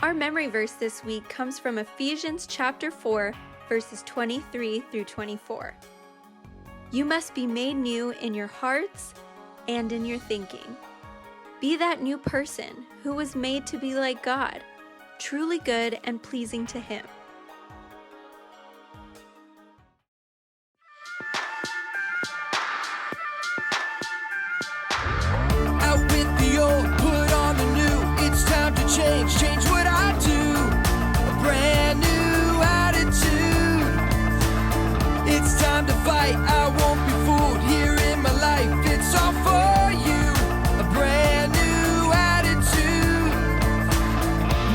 Our memory verse this week comes from Ephesians chapter 4, verses 23 through 24. You must be made new in your hearts and in your thinking. Be that new person who was made to be like God, truly good and pleasing to Him. Out with the old, put on the new. It's time to change what I do. A brand new attitude. It's time to fight, I won't be fooled. Here in my life, it's all for you. A brand new attitude.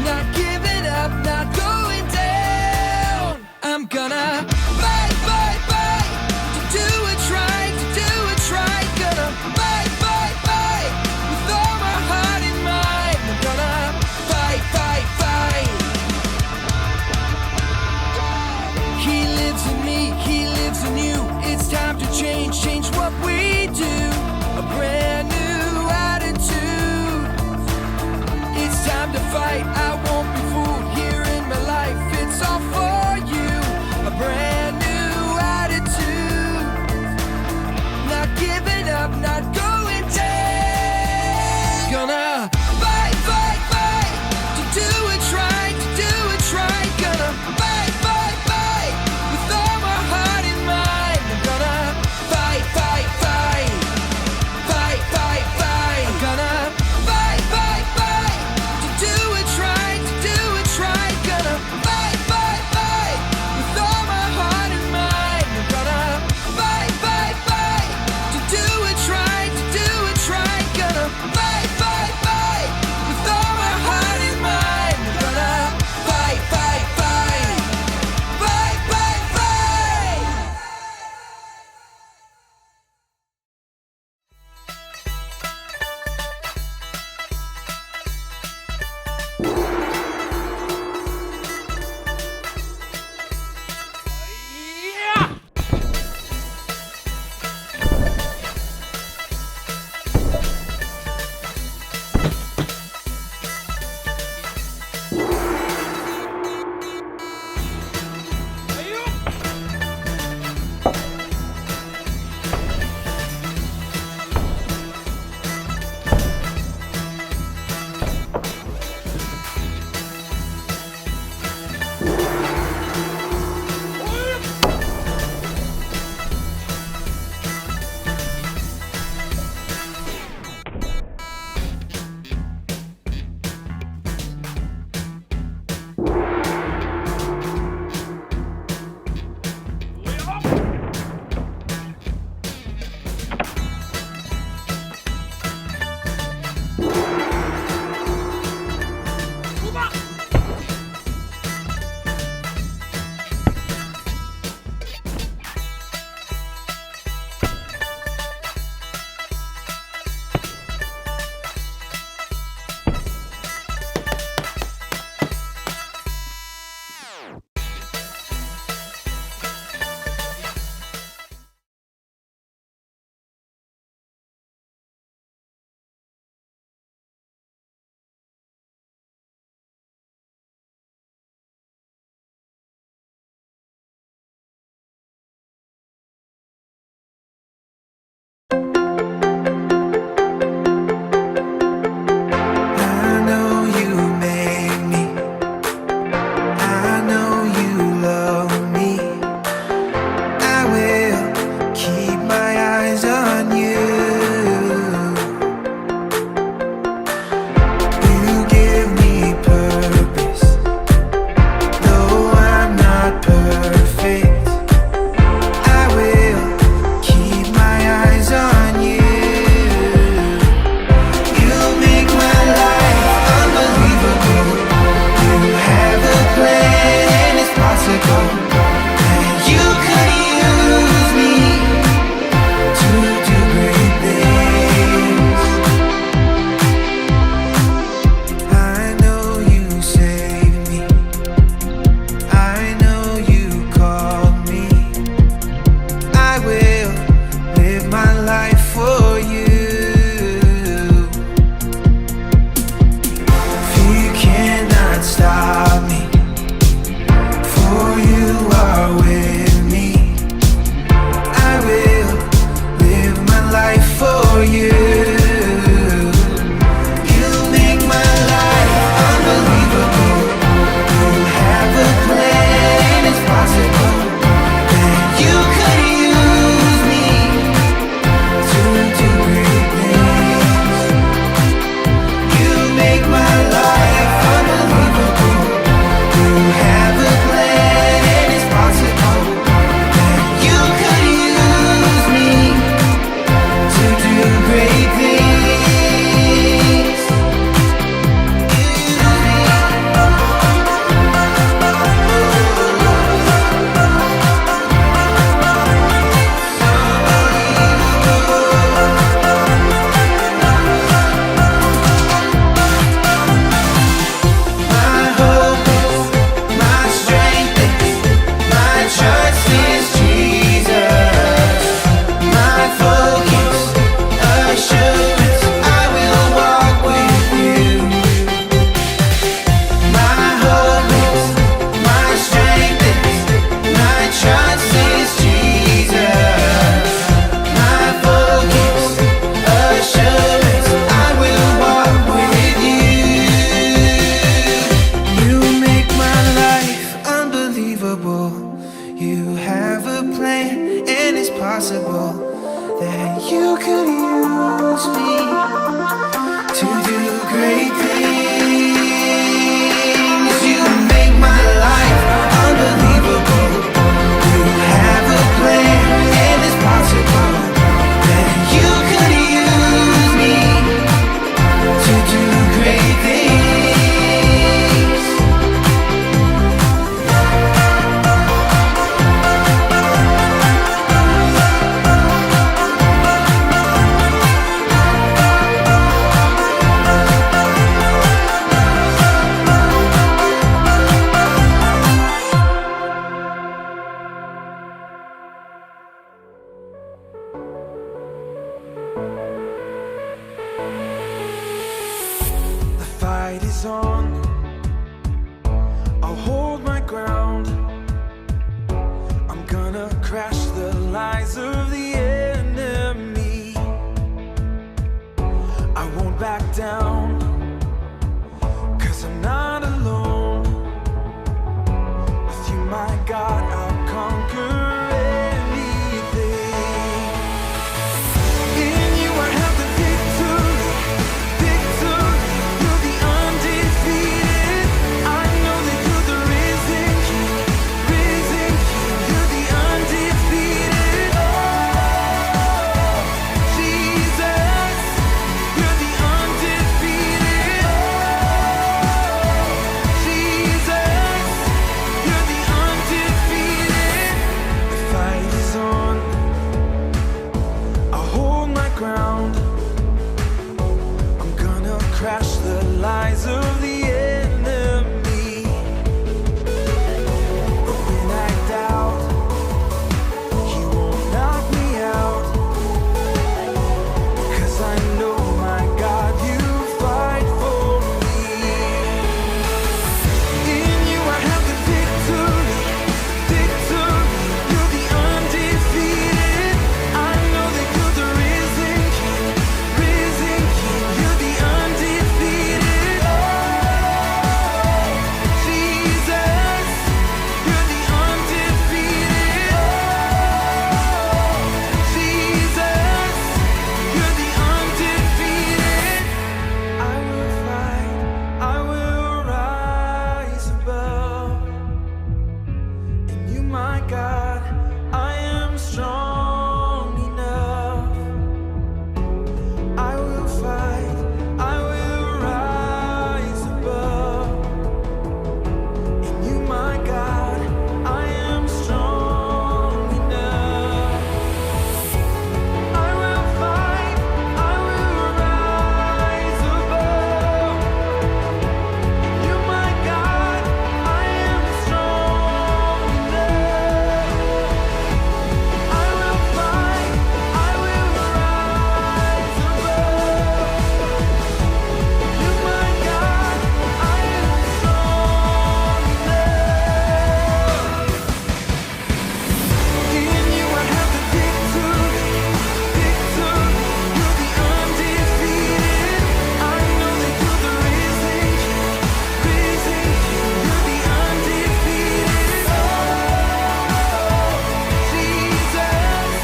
Not giving up, not going down. I'm gonna fight, fight, fight. To do what's right, to do what's right. Gonna fight, fight, fight. With all my heart and mind. I'm gonna fight, fight, fight. He lives in me, He lives in you. It's time to change what we do. A brand new attitude. It's time to fight, I won't be fooled. Here in my life, it's all for you. A brand new attitude. Not giving up, not going down. Gonna fight, fight, fight. To do what's right, to do what's right. Gonna fight, fight, fight. With all my heart and mind. I'm gonna fight, fight, fight. Fight, fight, fight. I'm gonna fight, fight, fight. To do what's right. possible that you could use me to do great things. You make my life unbelievable. You have a plan, and it's possible that you could use me to do great things. The fight is on. I'll hold my ground. I'm gonna crash the lies of the enemy. I won't back down, 'cause I'm not alone. With you, my God, I'll conquer anything. In you I have the victory, victory. You're the undefeated. I know that you're the risen King, risen King. You're the undefeated. Oh, Jesus, you're the undefeated. Oh, Jesus, you're the undefeated. The fight is on. I'll hold my ground. I'm gonna crash the lies of the enemy. But when I doubt, he won't knock me out. 'Cause I know, my God, you fight for me. In you I have the victory, victory. You're the undefeated. I know that you're the risen King, risen King. You're the undefeated. Oh, Jesus, you're the undefeated. Oh, Jesus, you're the undefeated. I will fight, I will rise above. In you, my God, I am strong enough. I will fight, I will rise above. In you, my God, I am strong enough. I will fight, I will rise above. In you, my God, I am strong enough. I will fight, I will rise above. You, my God, I am strong enough. In you I have the victory, victory. You're the undefeated. I know that you're the risen King, risen King. You're the undefeated. Oh, Jesus,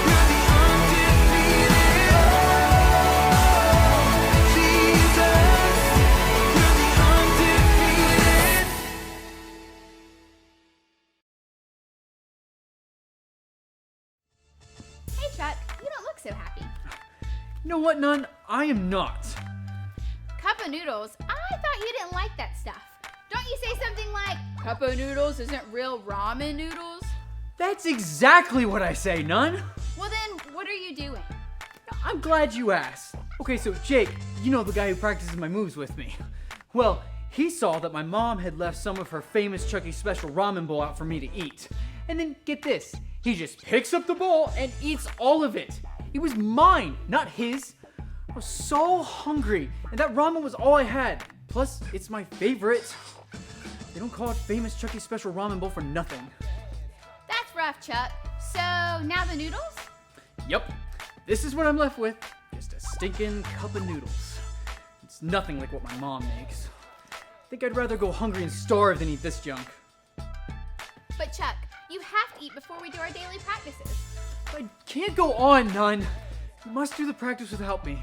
you're the undefeated. Oh, Jesus, you're the undefeated. Hey Chuck, you don't look so happy. You know what, Nun? I am not. Cup of noodles? I thought you didn't like that stuff. Don't you say something like, cup of noodles isn't real ramen noodles? That's exactly what I say, Nun. Well then, what are you doing? I'm glad you asked. Okay, so Jake, you know the guy who practices my moves with me. Well, he saw that my mom had left some of her famous Chucky special ramen bowl out for me to eat. And then, get this, he just picks up the bowl and eats all of it. It was mine, not his. I was so hungry, and that ramen was all I had. Plus, it's my favorite. They don't call it famous Chucky special ramen bowl for nothing. That's rough, Chuck. So, now the noodles? Yep, this is what I'm left with. Just a stinking cup of noodles. It's nothing like what my mom makes. I think I'd rather go hungry and starve than eat this junk. But Chuck, you have eat before we do our daily practices. I can't go on, Nun. You must do the practice without me.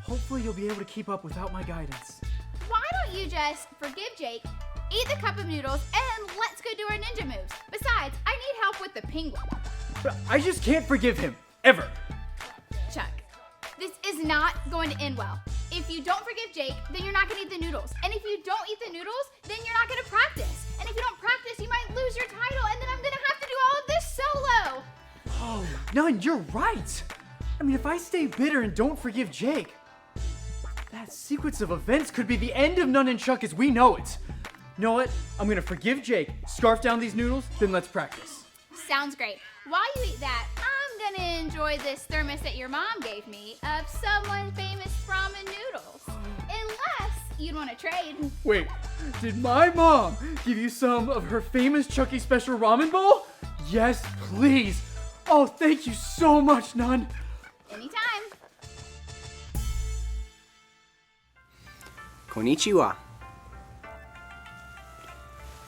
Hopefully you'll be able to keep up without my guidance. Why don't you just forgive Jake, eat the cup of noodles, and let's go do our ninja moves? Besides, I need help with the penguin. But I just can't forgive him. Ever. Chuck, this is not going to end well. If you don't forgive Jake, then you're not going to eat the noodles. And if you don't eat the noodles, then you're not going to practice. And if you don't practice, you might lose your title, and then I'm going to have to do all of this solo. Oh, Nun, you're right. I mean, if I stay bitter and don't forgive Jake, that sequence of events could be the end of Nun and Chuck as we know it. You know what? I'm going to forgive Jake, scarf down these noodles, then let's practice. Sounds great. While you eat that, I'm gonna enjoy this thermos that your mom gave me of someone famous ramen noodles. Unless you'd want to trade. Wait, did my mom give you some of her famous Chucky special ramen bowl? Yes, please. Oh, thank you so much, Nun. Anytime. Konnichiwa.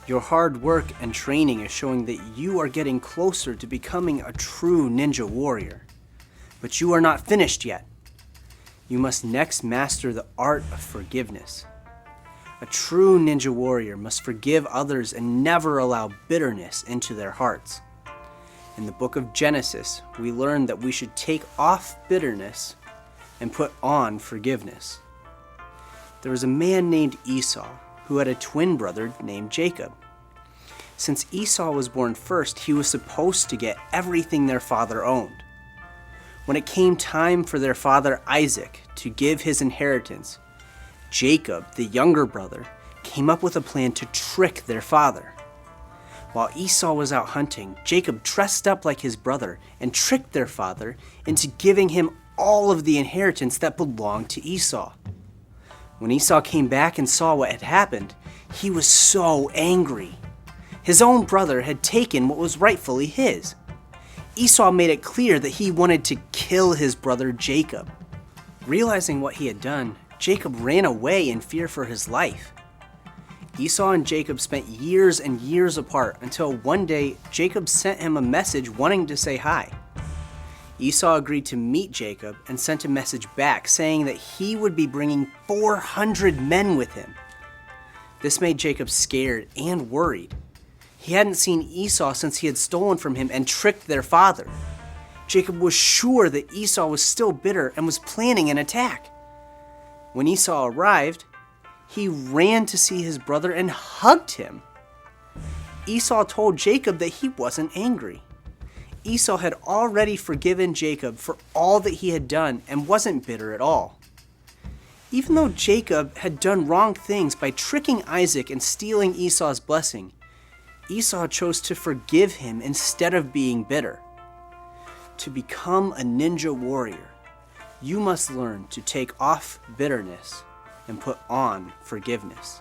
Your hard work and training is showing that you are getting closer to becoming a true ninja warrior. But you are not finished yet. You must next master the art of forgiveness. A true ninja warrior must forgive others and never allow bitterness into their hearts. In the book of Genesis, we learn that we should take off bitterness and put on forgiveness. There was a man named Esau who had a twin brother named Jacob. Since Esau was born first, he was supposed to get everything their father owned. When it came time for their father Isaac to give his inheritance, Jacob, the younger brother, came up with a plan to trick their father. While Esau was out hunting, Jacob dressed up like his brother and tricked their father into giving him all of the inheritance that belonged to Esau. When Esau came back and saw what had happened, he was so angry. His own brother had taken what was rightfully his. Esau made it clear that he wanted to kill his brother Jacob. Realizing what he had done, Jacob ran away in fear for his life. Esau and Jacob spent years and years apart until one day Jacob sent him a message wanting to say hi. Esau agreed to meet Jacob and sent a message back saying that he would be bringing 400 men with him. This made Jacob scared and worried. He hadn't seen Esau since he had stolen from him and tricked their father. Jacob was sure that Esau was still bitter and was planning an attack. When Esau arrived, he ran to see his brother and hugged him. Esau told Jacob that he wasn't angry. Esau had already forgiven Jacob for all that he had done and wasn't bitter at all. Even though Jacob had done wrong things by tricking Isaac and stealing Esau's blessing, Esau chose to forgive him instead of being bitter. To become a ninja warrior, you must learn to take off bitterness and put on forgiveness.